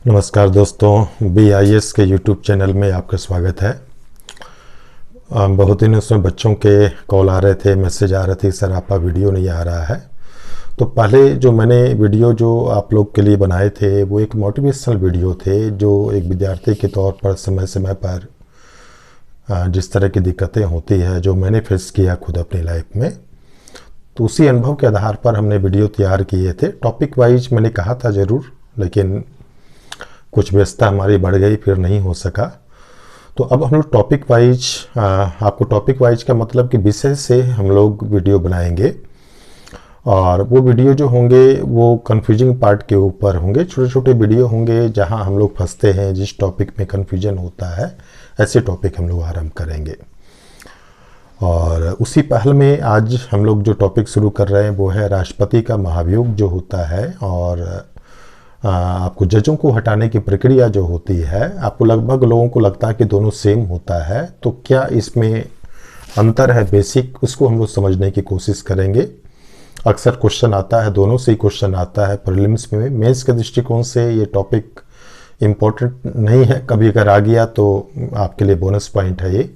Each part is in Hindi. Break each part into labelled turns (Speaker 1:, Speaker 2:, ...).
Speaker 1: नमस्कार दोस्तों, BIS के YouTube चैनल में आपका स्वागत है। बहुत दिनों से बच्चों के कॉल आ रहे थे, मैसेज आ रहे थे, सर आपका वीडियो नहीं आ रहा है। तो पहले जो मैंने वीडियो जो आप लोग के लिए बनाए थे वो एक मोटिवेशनल वीडियो थे, जो एक विद्यार्थी के तौर पर समय समय पर जिस तरह की दिक्कतें होती है जो मैंने फेस किया खुद अपनी लाइफ में, तो उसी अनुभव के आधार पर हमने वीडियो तैयार किए थे। टॉपिक वाइज मैंने कहा था ज़रूर, लेकिन कुछ व्यस्तता हमारी बढ़ गई, फिर नहीं हो सका। तो अब हम लोग टॉपिक वाइज, आपको टॉपिक वाइज का मतलब कि विषय से हम लोग वीडियो बनाएंगे, और वो वीडियो जो होंगे वो कन्फ्यूजिंग पार्ट के ऊपर होंगे। छोटे छोटे वीडियो होंगे जहां हम लोग फंसते हैं, जिस टॉपिक में कन्फ्यूजन होता है ऐसे टॉपिक हम लोग आरंभ करेंगे। और उसी पहल में आज हम लोग जो टॉपिक शुरू कर रहे हैं वो है राष्ट्रपति का महाभियोग जो होता है, और आपको जजों को हटाने की प्रक्रिया जो होती है, आपको लगभग लोगों को लगता है कि दोनों सेम होता है, तो क्या इसमें अंतर है बेसिक, उसको हम लोग समझने की कोशिश करेंगे। अक्सर क्वेश्चन आता है, दोनों से ही क्वेश्चन आता है प्रीलिम्स में। मेंस के दृष्टिकोण से ये टॉपिक इम्पोर्टेंट नहीं है, कभी अगर आ गया तो आपके लिए बोनस पॉइंट है ये।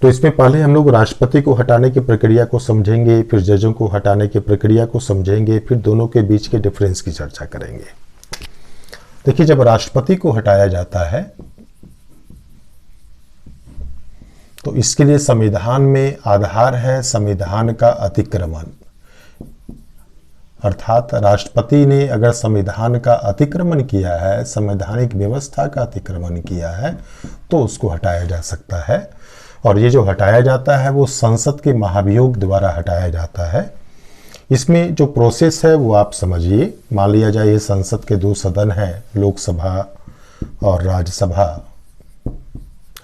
Speaker 1: तो इसमें पहले हम लोग राष्ट्रपति को हटाने की प्रक्रिया को समझेंगे, फिर जजों को हटाने की प्रक्रिया को समझेंगे, फिर दोनों के बीच के डिफरेंस की चर्चा करेंगे। देखिए, जब राष्ट्रपति को हटाया जाता है तो इसके लिए संविधान में आधार है संविधान का अतिक्रमण। अर्थात राष्ट्रपति ने अगर संविधान का अतिक्रमण किया है, संवैधानिक व्यवस्था का अतिक्रमण किया है, तो उसको हटाया जा सकता है। और ये जो हटाया जाता है वो संसद के महाभियोग द्वारा हटाया जाता है। इसमें जो प्रोसेस है वो आप समझिए। मान लिया जाए ये संसद के दो सदन हैं, लोकसभा और राज्यसभा,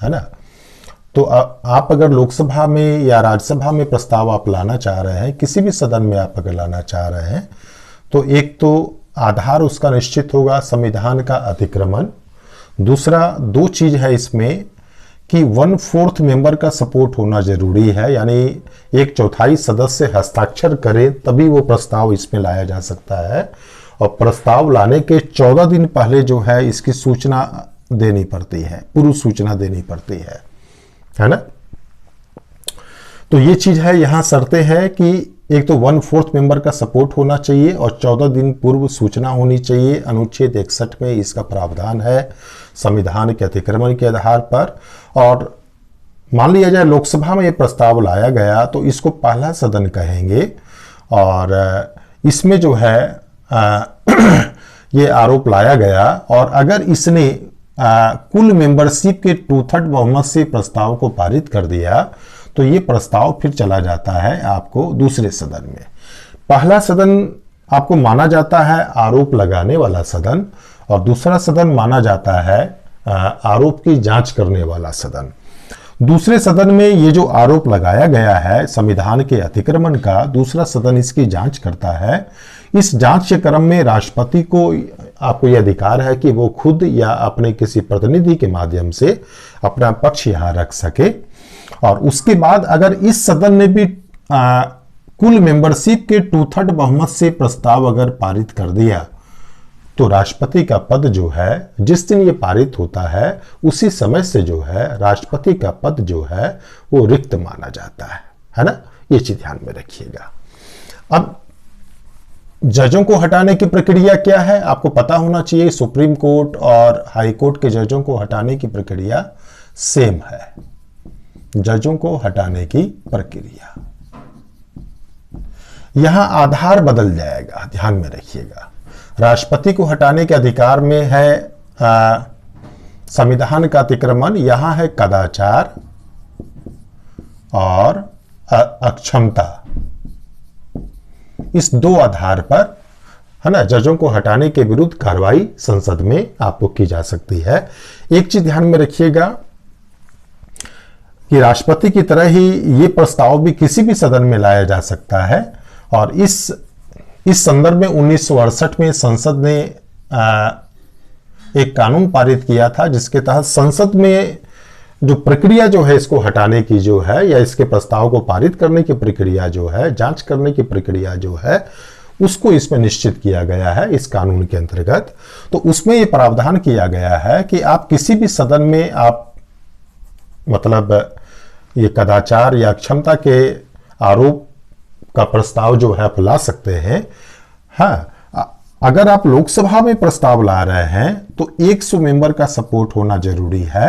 Speaker 1: है ना। तो आप अगर लोकसभा में या राज्यसभा में प्रस्ताव आप लाना चाह रहे हैं, किसी भी सदन में आप अगर लाना चाह रहे हैं, तो एक तो आधार उसका निश्चित होगा संविधान का अतिक्रमण। दूसरा, दो चीज है इसमें कि 1/4 मेंबर का सपोर्ट होना जरूरी है, यानी 1/4 सदस्य हस्ताक्षर करें तभी वो प्रस्ताव इसमें लाया जा सकता है। और प्रस्ताव लाने के 14 दिन पहले जो है इसकी सूचना देनी पड़ती है, पूर्व सूचना देनी पड़ती है ना। तो ये चीज है, यहां शर्तें हैं कि एक तो 1/4 मेंबर का सपोर्ट होना चाहिए और 14 दिन पूर्व सूचना होनी चाहिए। अनुच्छेद 61 में इसका प्रावधान है संविधान के अतिक्रमण के आधार पर। और मान लिया जाए लोकसभा में ये प्रस्ताव लाया गया तो इसको पहला सदन कहेंगे, और इसमें जो है ये आरोप लाया गया, और अगर इसने कुल मेंबरशिप के 2/3 बहुमत से प्रस्ताव को पारित कर दिया तो ये प्रस्ताव फिर चला जाता है आपको दूसरे सदन में। पहला सदन आपको माना जाता है आरोप लगाने वाला सदन, और दूसरा सदन माना जाता है आरोप की जांच करने वाला सदन। दूसरे सदन में ये जो आरोप लगाया गया है संविधान के अतिक्रमण का, दूसरा सदन इसकी जांच करता है। इस जांच के क्रम में राष्ट्रपति को आपको यह अधिकार है कि वो खुद या अपने किसी प्रतिनिधि के माध्यम से अपना पक्ष यहां रख सके। और उसके बाद अगर इस सदन ने भी कुल मेंबरशिप के 2/3 बहुमत से प्रस्ताव अगर पारित कर दिया तो राष्ट्रपति का पद जो है, जिस दिन ये पारित होता है उसी समय से जो है राष्ट्रपति का पद जो है वो रिक्त माना जाता है ना। ये चीज ध्यान में रखिएगा। अब जजों को हटाने की प्रक्रिया क्या है आपको पता होना चाहिए। सुप्रीम कोर्ट और हाई कोर्ट के जजों को हटाने की प्रक्रिया सेम है। जजों को हटाने की प्रक्रिया, यहां आधार बदल जाएगा, ध्यान में रखिएगा। राष्ट्रपति को हटाने के अधिकार में है संविधान का अतिक्रमण, यहां है कदाचार और अक्षमता। इस दो आधार पर, है ना, जजों को हटाने के विरुद्ध कार्रवाई संसद में आपको की जा सकती है। एक चीज ध्यान में रखिएगा कि राष्ट्रपति की तरह ही ये प्रस्ताव भी किसी भी सदन में लाया जा सकता है। और इस संदर्भ में 1968 में संसद ने एक कानून पारित किया था जिसके तहत संसद में जो प्रक्रिया जो है इसको हटाने की जो है, या इसके प्रस्ताव को पारित करने की प्रक्रिया जो है, जांच करने की प्रक्रिया जो है, उसको इसमें निश्चित किया गया है इस कानून के अंतर्गत। तो उसमें ये प्रावधान किया गया है कि आप किसी भी सदन में आप मतलब ये कदाचार या अक्षमता के आरोप का प्रस्ताव जो है आप ला सकते हैं। हाँ, अगर आप लोकसभा में प्रस्ताव ला रहे हैं तो 100 मेंबर का सपोर्ट होना जरूरी है,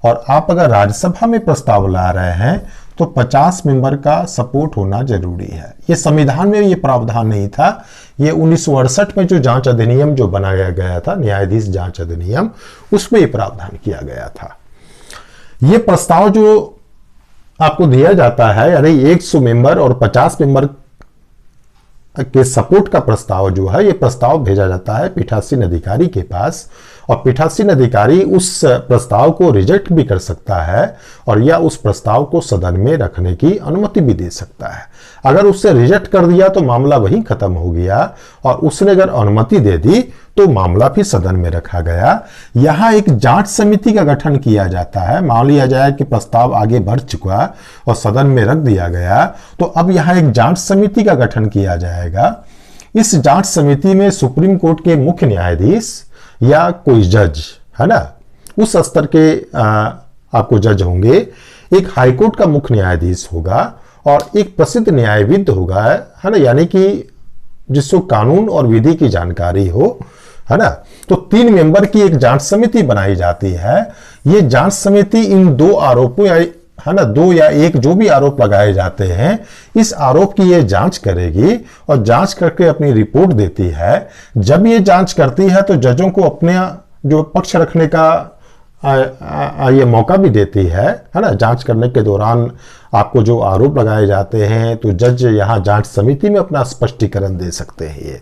Speaker 1: और आप अगर राज्यसभा में प्रस्ताव ला रहे हैं तो 50 मेंबर का सपोर्ट होना जरूरी है। ये संविधान में ये प्रावधान नहीं था, ये 1968 में जो जांच अधिनियम जो बनाया गया था, न्यायाधीश जांच अधिनियम, उसमें ये प्रावधान किया गया था। ये प्रस्ताव जो आपको दिया जाता है, यानी 100 मेंबर और 50 मेंबर के सपोर्ट का प्रस्ताव जो है, ये प्रस्ताव भेजा जाता है पीठासीन अधिकारी के पास, और पीठासीन अधिकारी उस प्रस्ताव को रिजेक्ट भी कर सकता है और या उस प्रस्ताव को सदन में रखने की अनुमति भी दे सकता है। अगर उससे रिजेक्ट कर दिया तो मामला वहीं खत्म हो गया, और उसने अगर अनुमति दे दी तो मामला फिर सदन में रखा गया। यहां एक जांच समिति का गठन किया जाता है। मान लिया जाए कि प्रस्ताव आगे बढ़ चुका और सदन में रख दिया गया, तो अब यहां एक जांच समिति का गठन किया जाएगा। इस जांच समिति में सुप्रीम कोर्ट के मुख्य न्यायाधीश या कोई जज, है ना, उस स्तर के आपको जज होंगे, एक हाईकोर्ट का मुख्य न्यायाधीश होगा और एक प्रसिद्ध न्यायविद होगा, है ना, यानी कि जिसको कानून और विधि की जानकारी हो, है ना। तो 3 मेंबर की एक जांच समिति बनाई जाती है। ये जांच समिति इन 2 आरोपों या, है ना, 2 या 1 जो भी आरोप लगाए जाते हैं, इस आरोप की ये जांच करेगी और जांच करके अपनी रिपोर्ट देती है। जब ये जांच करती है तो जजों को अपने जो पक्ष रखने का ये मौका भी देती है ना। जांच करने के दौरान आपको जो आरोप लगाए जाते हैं तो जज यहां जांच समिति में अपना स्पष्टीकरण दे सकते हैं। ये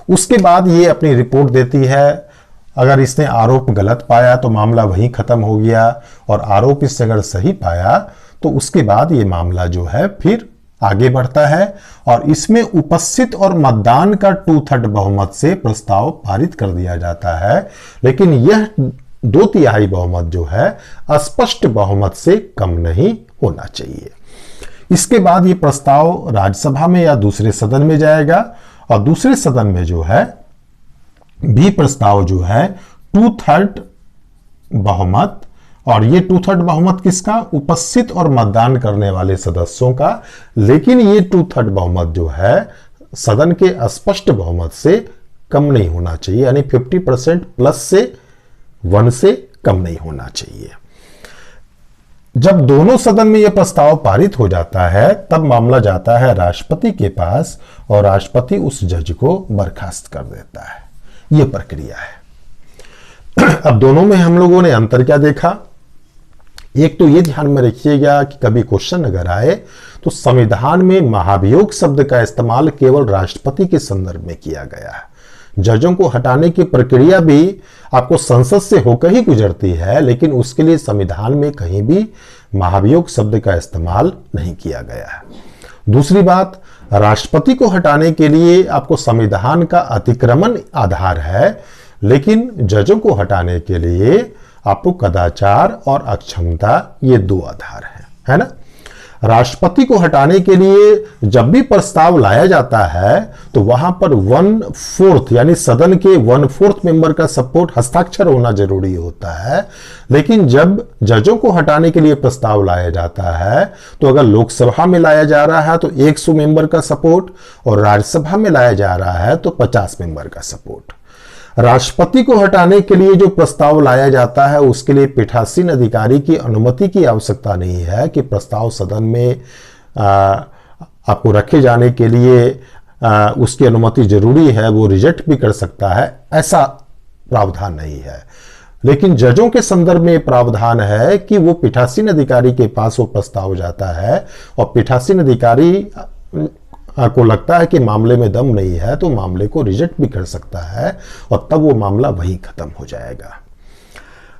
Speaker 1: उसके बाद ये अपनी रिपोर्ट देती है। अगर इसने आरोप गलत पाया तो मामला वहीं खत्म हो गया, और आरोप इससे अगर सही पाया तो उसके बाद ये मामला जो है फिर आगे बढ़ता है, और इसमें उपस्थित और मतदान का 2/3 बहुमत से प्रस्ताव पारित कर दिया जाता है। लेकिन यह 2/3 बहुमत जो है अस्पष्ट बहुमत से कम नहीं होना चाहिए। इसके बाद ये प्रस्ताव राज्यसभा में या दूसरे सदन में जाएगा, और दूसरे सदन में जो है भी प्रस्ताव जो है 2/3 बहुमत, और ये 2/3 बहुमत किसका? उपस्थित और मतदान करने वाले सदस्यों का। लेकिन ये 2/3 बहुमत जो है सदन के स्पष्ट बहुमत से कम नहीं होना चाहिए, यानी 50% प्लस से 1 से कम नहीं होना चाहिए। जब दोनों सदन में यह प्रस्ताव पारित हो जाता है तब मामला जाता है राष्ट्रपति के पास, और राष्ट्रपति उस जज को बर्खास्त कर देता है। यह प्रक्रिया है। अब दोनों में हम लोगों ने अंतर क्या देखा? एक तो ये ध्यान में रखिएगा कि कभी क्वेश्चन अगर आए तो संविधान में महाभियोग शब्द का इस्तेमाल केवल राष्ट्रपति के संदर्भ में किया गया है। जजों को हटाने की प्रक्रिया भी आपको संसद से होकर ही गुजरती है, लेकिन उसके लिए संविधान में कहीं भी महाभियोग शब्द का इस्तेमाल नहीं किया गया है। दूसरी बात, राष्ट्रपति को हटाने के लिए आपको संविधान का अतिक्रमण आधार है, लेकिन जजों को हटाने के लिए आपको कदाचार और अक्षमता, ये 2 आधार है ना। राष्ट्रपति को हटाने के लिए जब भी प्रस्ताव लाया जाता है तो वहां पर 1/4 यानी सदन के 1/4 मेंबर का सपोर्ट, हस्ताक्षर होना जरूरी होता है। लेकिन जब जजों को हटाने के लिए प्रस्ताव लाया जाता है तो अगर लोकसभा में लाया जा रहा है तो 100 मेंबर का सपोर्ट, और राज्यसभा में लाया जा रहा है तो 50 मेंबर का सपोर्ट। राष्ट्रपति को हटाने के लिए जो प्रस्ताव लाया जाता है उसके लिए पीठासीन अधिकारी की अनुमति की आवश्यकता नहीं है कि प्रस्ताव सदन में आपको रखे जाने के लिए उसकी अनुमति जरूरी है, वो रिजेक्ट भी कर सकता है, ऐसा प्रावधान नहीं है। लेकिन जजों के संदर्भ में प्रावधान है कि वो पीठासीन अधिकारी के पास वो प्रस्ताव जाता है, और पीठासीन अधिकारी को लगता है कि मामले में दम नहीं है तो मामले को रिजेक्ट भी कर सकता है, और तब वो मामला वहीं खत्म हो जाएगा।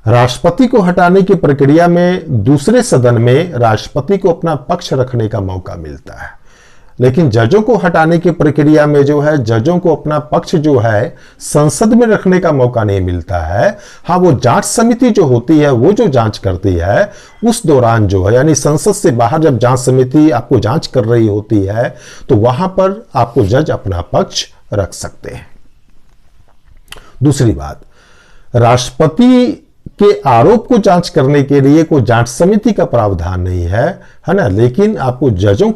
Speaker 1: राष्ट्रपति को हटाने की प्रक्रिया में दूसरे सदन में राष्ट्रपति को अपना पक्ष रखने का मौका मिलता है, लेकिन जजों को हटाने की प्रक्रिया में जो है जजों को अपना पक्ष जो है संसद में रखने का मौका नहीं मिलता है। हाँ, वो जांच समिति जो होती है वो जो जांच करती है उस दौरान जो है, यानी संसद से बाहर जब जांच समिति आपको जांच कर रही होती है तो वहां पर आपको जज अपना पक्ष रख सकते हैं। दूसरी बात, राष्ट्रपति के आरोप को जांच करने के लिए कोई जांच समिति का प्रावधान नहीं है ना, लेकिन आपको जजों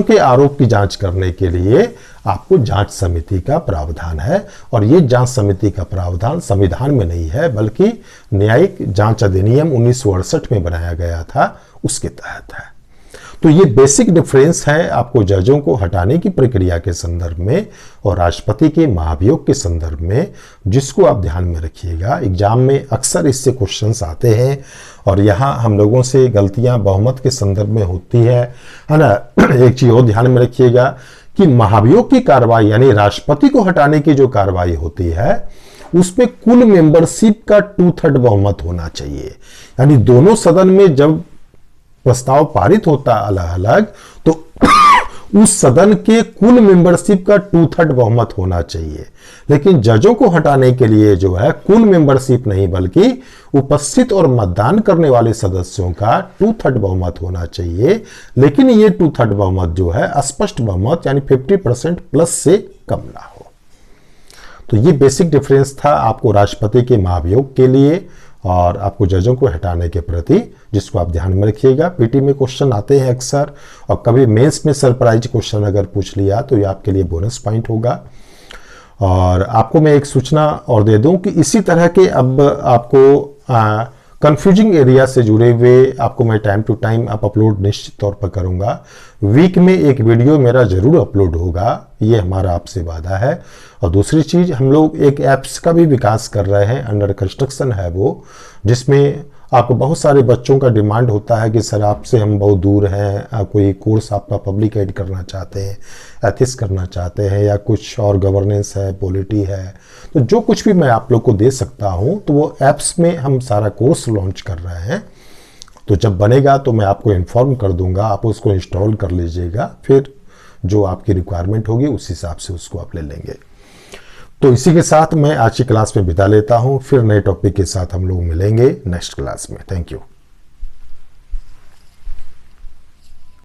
Speaker 1: के आरोप की जांच करने के लिए आपको जांच समिति का प्रावधान है। और ये जांच समिति का प्रावधान संविधान में नहीं है बल्कि न्यायिक जांच अधिनियम 1968 में बनाया गया था, उसके तहत है। तो ये बेसिक डिफरेंस है आपको जजों को हटाने की प्रक्रिया के संदर्भ में और राष्ट्रपति के महाभियोग के संदर्भ में, जिसको आप ध्यान में रखिएगा। एग्जाम में अक्सर इससे क्वेश्चंस आते हैं और यहाँ हम लोगों से गलतियां बहुमत के संदर्भ में होती है ना। एक चीज और ध्यान में रखिएगा कि महाभियोग की कार्रवाई यानी राष्ट्रपति को हटाने की जो कार्रवाई होती है उसमें कुल मेंबरशिप का 2/3 बहुमत होना चाहिए। यानी दोनों सदन में जब प्रस्ताव पारित होता अलग अलग तो उस सदन के कुल मेंबरशिप का 2/3 बहुमत होना चाहिए। लेकिन जजों को हटाने के लिए जो है कुल मेंबरशिप नहीं बल्कि उपस्थित और मतदान करने वाले सदस्यों का 2/3 बहुमत होना चाहिए। लेकिन ये 2/3 बहुमत जो है स्पष्ट बहुमत यानी 50% प्लस से कम ना हो। तो ये बेसिक डिफरेंस था आपको राष्ट्रपति के महाभियोग के लिए और आपको जजों को हटाने के प्रति, जिसको आप ध्यान में रखिएगा। पीटी में क्वेश्चन आते हैं अक्सर और कभी मेंस में सरप्राइज क्वेश्चन अगर पूछ लिया तो ये आपके लिए बोनस पॉइंट होगा। और आपको मैं एक सूचना और दे दूं कि इसी तरह के अब आपको कंफ्यूजिंग एरिया से जुड़े हुए आपको मैं टाइम टू टाइम अपलोड निश्चित तौर पर करूंगा। वीक में एक वीडियो मेरा जरूर अपलोड होगा, ये हमारा आपसे वादा है। और दूसरी चीज, हम लोग एक ऐप्स का भी विकास कर रहे हैं, अंडर कंस्ट्रक्शन है वो, जिसमें आपको बहुत सारे बच्चों का डिमांड होता है कि सर आपसे हम बहुत दूर हैं, कोई कोर्स आपका पब्लिक एड करना चाहते हैं, एथिक्स करना चाहते हैं या कुछ और गवर्नेंस है, पॉलिटी है, तो जो कुछ भी मैं आप लोग को दे सकता हूं तो वो ऐप्स में हम सारा कोर्स लॉन्च कर रहे हैं। तो जब बनेगा तो मैं आपको इन्फॉर्म कर दूंगा, आप उसको इंस्टॉल कर लीजिएगा, फिर जो आपकी रिक्वायरमेंट होगी उस हिसाब से उसको आप ले लेंगे। तो इसी के साथ मैं आज की क्लास में विदा लेता हूं, फिर नए टॉपिक के साथ हम लोग मिलेंगे नेक्स्ट क्लास में। Thank you.